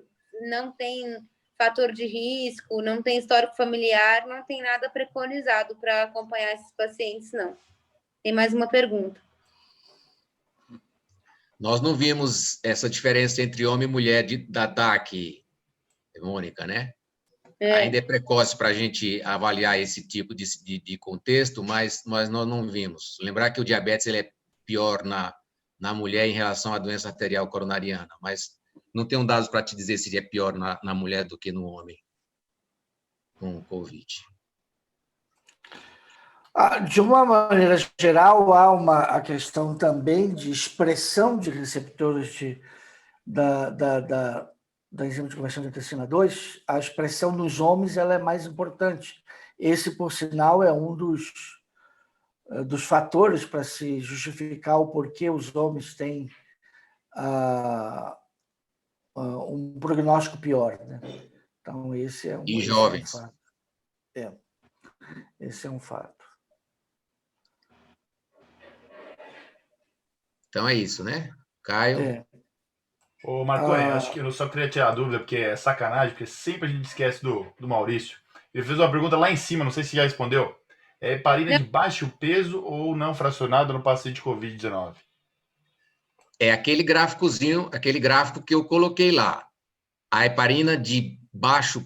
não tem fator de risco, não tem histórico familiar, não tem nada preconizado para acompanhar esses pacientes, não. Tem mais uma pergunta.
Nós não vimos essa diferença entre homem e mulher da DAC, Mônica, né? Ainda é precoce para a gente avaliar esse tipo de contexto, mas nós não vimos. Lembrar que o diabetes ele é pior na mulher em relação à doença arterial coronariana, mas Não tenho dados para te dizer se é pior na mulher do que no homem com Covid.
De uma maneira geral, há a questão também de expressão de receptores da enzima de conversão de angiotensina 2. A expressão nos homens ela é mais importante. Esse, por sinal, é um dos fatores para se justificar o porquê os homens têm um prognóstico pior, né? Então, esse é
E jovens.
um fato. Esse é um fato.
Então é isso, né? Caio?
Ô, Marconi, acho que eu só queria tirar a dúvida, porque é sacanagem, porque sempre a gente esquece do Maurício. Ele fez uma pergunta lá em cima, não sei se já respondeu. É heparina de baixo peso ou não fracionada no paciente Covid-19?
É aquele gráficozinho, aquele gráfico que eu coloquei lá. A heparina de baixo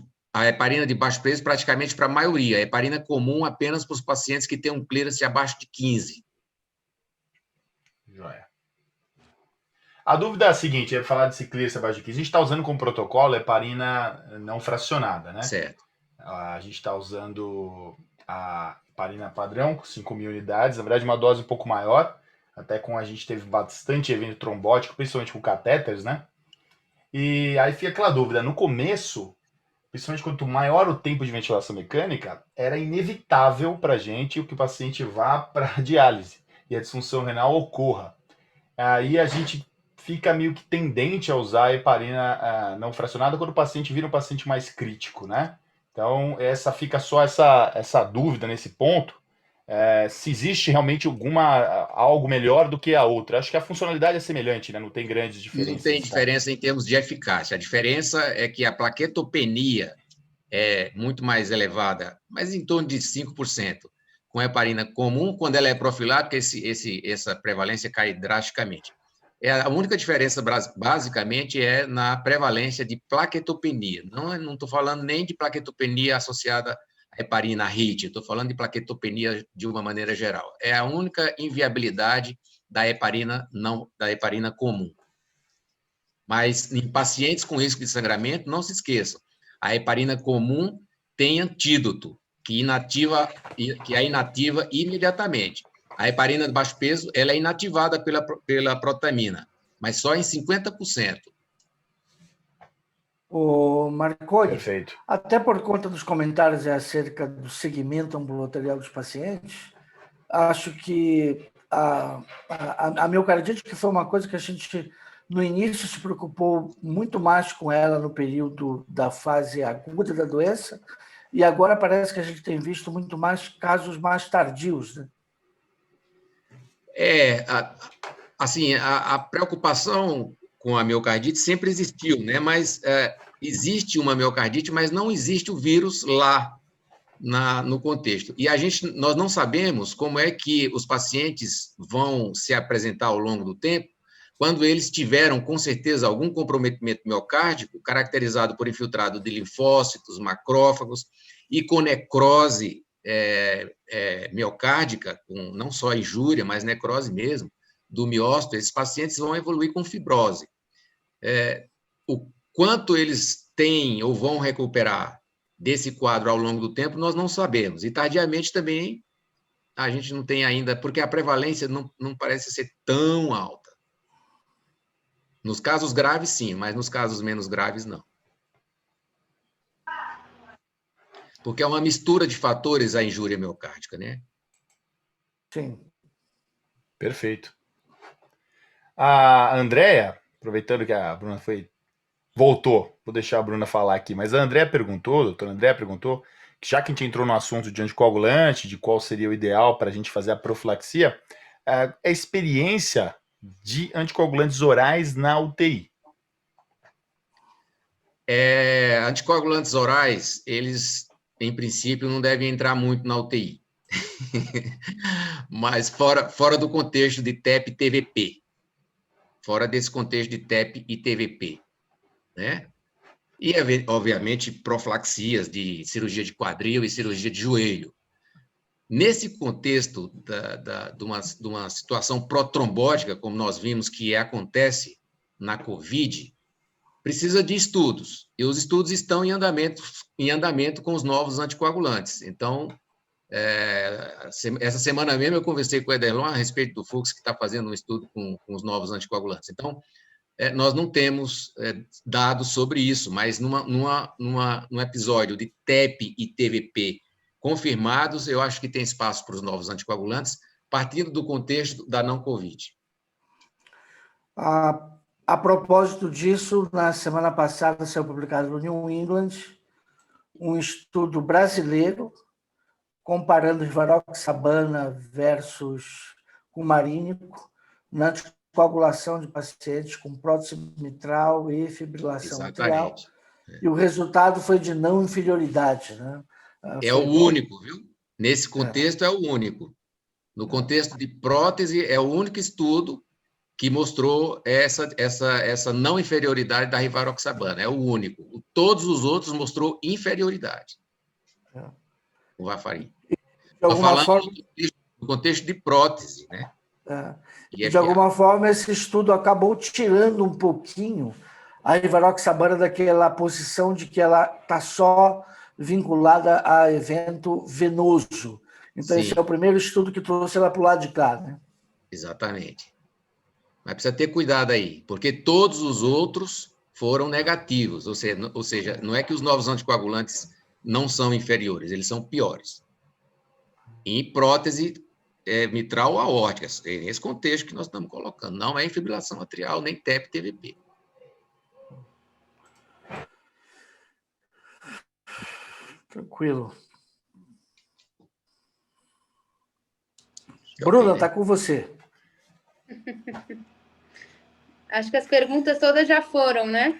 peso praticamente para a maioria. A heparina comum apenas para os pacientes que têm um clearance abaixo de 15.
Joia. A dúvida é a seguinte, é falar desse clearance abaixo de 15. A gente está usando como protocolo heparina não fracionada, né?
Certo.
A gente está usando a heparina padrão, com 5.000 unidades. Na verdade, uma dose um pouco maior. Até com a gente teve bastante evento trombótico, principalmente com catéteres, né? E aí fica aquela dúvida. No começo, principalmente quanto maior o tempo de ventilação mecânica, era inevitável para a gente que o paciente vá para a diálise e a disfunção renal ocorra. Aí a gente fica meio que tendente a usar a heparina não fracionada quando o paciente vira um paciente mais crítico, né? Então, fica só essa dúvida nesse ponto, se existe realmente algo melhor do que a outra. Acho que a funcionalidade é semelhante, né? Não tem grandes diferenças.
Não tem diferença em termos de eficácia. A diferença é que a plaquetopenia é muito mais elevada, mas em torno de 5%. Com a heparina comum, quando ela é profilática, essa prevalência cai drasticamente. A única diferença, basicamente, é na prevalência de plaquetopenia. Não estou falando nem de plaquetopenia associada à heparina HIT, estou falando de plaquetopenia de uma maneira geral. É a única inviabilidade da heparina comum. Mas em pacientes com risco de sangramento, não se esqueçam, a heparina comum tem antídoto, que é inativa imediatamente. A heparina de baixo peso ela é inativada pela protamina, mas só em 50%.
O Marconi,
Perfeito.
até por conta dos comentários acerca do segmento ambulatorial dos pacientes, acho que a miocardite, que foi uma coisa que a gente, no início, se preocupou muito mais com ela no período da fase aguda da doença, e agora parece que a gente tem visto muito mais casos mais tardios, né?
A preocupação com a miocardite sempre existiu, né? Mas existe uma miocardite, mas não existe o vírus lá no contexto. E nós não sabemos como é que os pacientes vão se apresentar ao longo do tempo, quando eles tiveram, com certeza, algum comprometimento miocárdico, caracterizado por infiltrado de linfócitos, macrófagos, e com necrose miocárdica, com não só injúria, mas necrose mesmo, do miócito. Esses pacientes vão evoluir com fibrose. O quanto eles têm ou vão recuperar desse quadro ao longo do tempo, nós não sabemos. E tardiamente também a gente não tem ainda, porque a prevalência não parece ser tão alta. Nos casos graves, sim, mas nos casos menos graves, não. Porque é uma mistura de fatores a injúria miocárdica, né?
Sim.
Perfeito. A Andréa, aproveitando que a Bruna voltou, vou deixar a Bruna falar aqui, mas a Andréa perguntou, a doutora Andréa perguntou, que já que a gente entrou no assunto de anticoagulante, de qual seria o ideal para a gente fazer a profilaxia, a experiência de anticoagulantes orais na UTI.
Anticoagulantes orais, eles, em princípio, não devem entrar muito na UTI. Mas fora do contexto de TEP e TVP. Fora desse contexto de TEP e TVP. Né? E, obviamente, profilaxias de cirurgia de quadril e cirurgia de joelho. Nesse contexto de uma situação protrombótica, como nós vimos que acontece na COVID, precisa de estudos, e os estudos estão em andamento com os novos anticoagulantes. Então, essa semana mesmo eu conversei com o Ederlon a respeito do Fux, que está fazendo um estudo com os novos anticoagulantes. Então, nós não temos dados sobre isso, mas num episódio de TEP e TVP confirmados, eu acho que tem espaço para os novos anticoagulantes, partindo do contexto da não-Covid.
A propósito disso, na semana passada saiu publicado no New England um estudo brasileiro comparando rivaroxabana versus cumarínico na anticoagulação de pacientes com prótese mitral e fibrilação atrial. E o resultado foi de não inferioridade, né?
É o único, viu? Nesse contexto é o único. No contexto de prótese, é o único estudo que mostrou essa não inferioridade da rivaroxabana. É o único. Todos os outros mostrou inferioridade. O Varfarin. Estou falando no contexto de prótese, né?
De alguma forma, esse estudo acabou tirando um pouquinho a rivaroxabana daquela posição de que ela está só vinculada a evento venoso. Então,
Sim.
Esse é o primeiro estudo que trouxe ela para o lado de cá, né?
Exatamente. Mas precisa ter cuidado aí, porque todos os outros foram negativos, ou seja, não é que os novos anticoagulantes não são inferiores, eles são piores. Em prótese mitral ou aórtica, é nesse contexto que nós estamos colocando, não é em fibrilação atrial, nem TEP, TVP.
Tranquilo. Bruna, está com você.
Acho que as perguntas todas já foram, né?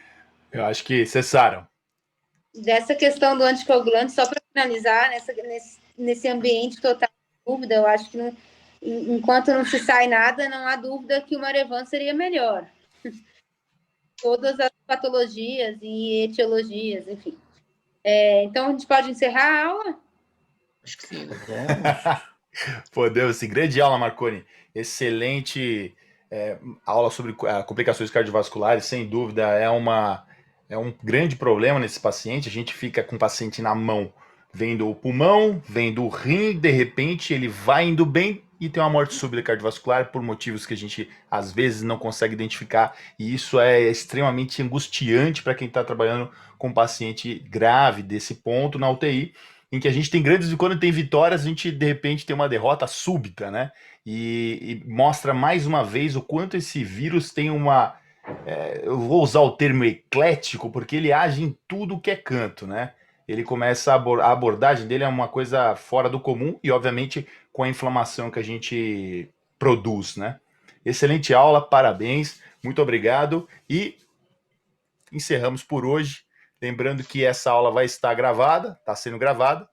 Eu acho que cessaram.
Dessa questão do anticoagulante, só para finalizar, nesse ambiente total de dúvida, eu acho que enquanto não se sai nada, não há dúvida que o Marevan seria melhor. Todas as patologias e etiologias, enfim. Então, a gente pode encerrar a aula?
Acho que sim, né?
Podemos, sim. Grande aula, Marconi. Excelente aula sobre complicações cardiovasculares, sem dúvida, é um grande problema nesse paciente. A gente fica com o paciente na mão, vendo o pulmão, vendo o rim, de repente ele vai indo bem e tem uma morte súbita cardiovascular por motivos que a gente às vezes não consegue identificar, e isso é extremamente angustiante para quem está trabalhando com um paciente grave desse ponto na UTI, em que a gente tem quando tem vitórias, a gente de repente tem uma derrota súbita, né? E mostra mais uma vez o quanto esse vírus tem eu vou usar o termo eclético, porque ele age em tudo que é canto, né? Ele começa a abordagem dele é uma coisa fora do comum e, obviamente, com a inflamação que a gente produz, né? Excelente aula, parabéns, muito obrigado e encerramos por hoje. Lembrando que essa aula vai estar gravada, está sendo gravada,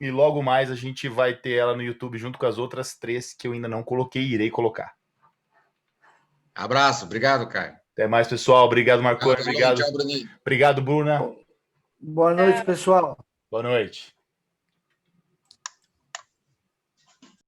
e logo mais a gente vai ter ela no YouTube junto com as outras 3 que eu ainda não coloquei e irei colocar.
Abraço, obrigado, Caio.
Até mais, pessoal. Obrigado, Marconi. Obrigado.
Tchau, Bruninho.
Obrigado, Bruna.
Boa noite, pessoal.
Boa noite.